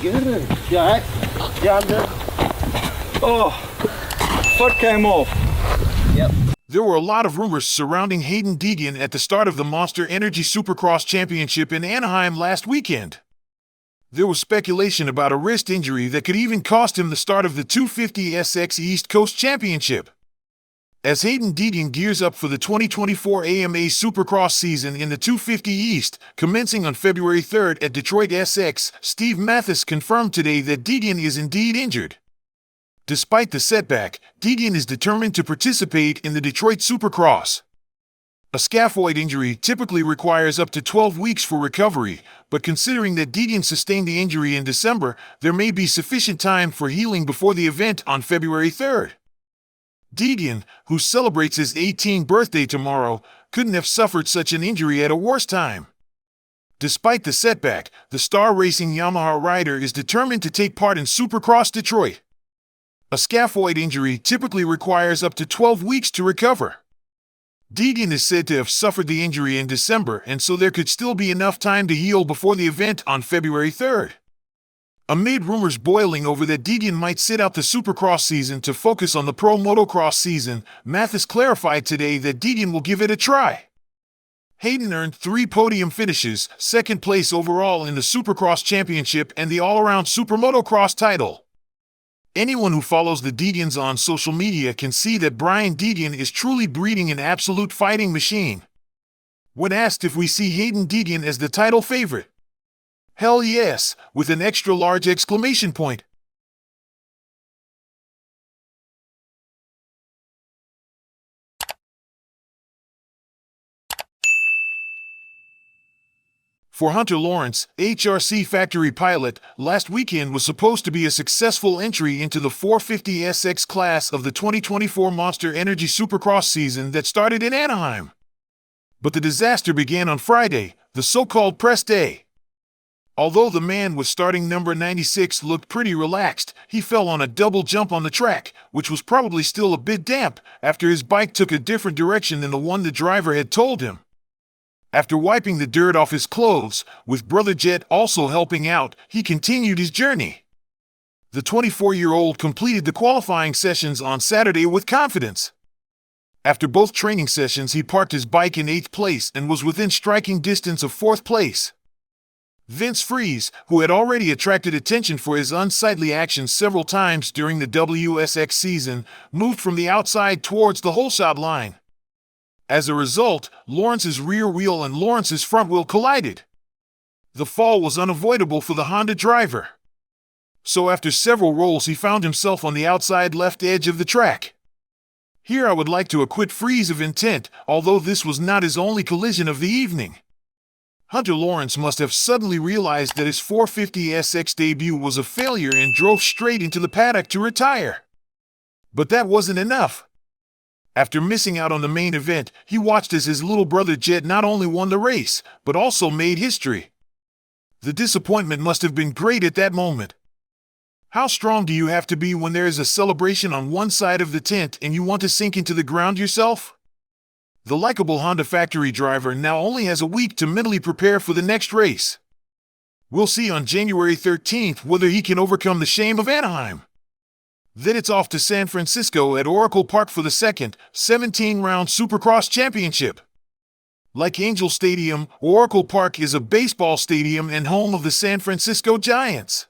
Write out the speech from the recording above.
Good. You alright? Yeah, I'm good. Oh, foot came off. Yep. There were a lot of rumors surrounding Haiden Deegan at the start of the Monsterenergy Supercross Championship in Anaheim last weekend. There was speculation about a wrist injury that could even cost him the start of the 250SX East Coast Championship. As Haiden Deegan gears up for the 2024 AMA Supercross season in the 250 East, commencing on February 3rd at Detroit SX, Steve Matthes confirmed today that Deegan is indeed injured. Despite the setback, Deegan is determined to participate in the Detroit Supercross. A scaphoid injury typically requires up to 12 weeks for recovery, but considering that Deegan sustained the injury in December, there may be sufficient time for healing before the event on February 3rd. Deegan, who celebrates his 18th birthday tomorrow, couldn't have suffered such an injury at a worse time. Despite the setback, the star racing Yamaha rider is determined to take part in Supercross Detroit. A scaphoid injury typically requires up to 12 weeks to recover. Deegan is said to have suffered the injury in December, and so there could still be enough time to heal before the event on February 3rd. Amid rumors boiling over that Deegan might sit out the Supercross season to focus on the pro motocross season, Matthes clarified today that Deegan will give it a try. Haiden earned 3 podium finishes, second place overall in the Supercross Championship and the all-around Super Motocross title. Anyone who follows the Deegans on social media can see that Brian Deegan is truly breeding an absolute fighting machine. When asked if we see Haiden Deegan as the title favorite, hell yes, with an extra large exclamation point. For Hunter Lawrence, HRC factory pilot, last weekend was supposed to be a successful entry into the 450SX class of the 2024 Monsterenergy Supercross season that started in Anaheim. But the disaster began on Friday, the so-called press day. Although the man with starting number 96 looked pretty relaxed, he fell on a double jump on the track, which was probably still a bit damp, after his bike took a different direction than the one the driver had told him. After wiping the dirt off his clothes, with Brother Jet also helping out, he continued his journey. The 24-year-old completed the qualifying sessions on Saturday with confidence. After both training sessions, he parked his bike in 8th place and was within striking distance of 4th place. Vince Freeze, who had already attracted attention for his unsightly actions several times during the WSX season, moved from the outside towards the holeshot line. As a result, Lawrence's rear wheel and Lawrence's front wheel collided. The fall was unavoidable for the Honda driver. So after several rolls, he found himself on the outside left edge of the track. Here I would like to acquit Freeze of intent, although this was not his only collision of the evening. Hunter Lawrence must have suddenly realized that his 450SX debut was a failure and drove straight into the paddock to retire. But that wasn't enough. After missing out on the main event, he watched as his little brother Jet not only won the race, but also made history. The disappointment must have been great at that moment. How strong do you have to be when there is a celebration on one side of the tent and you want to sink into the ground yourself? The likable Honda factory driver now only has a week to mentally prepare for the next race. We'll see on January 13th whether he can overcome the shame of Anaheim. Then it's off to San Francisco at Oracle Park for the second, 17-round Supercross Championship. Like Angel Stadium, Oracle Park is a baseball stadium and home of the San Francisco Giants.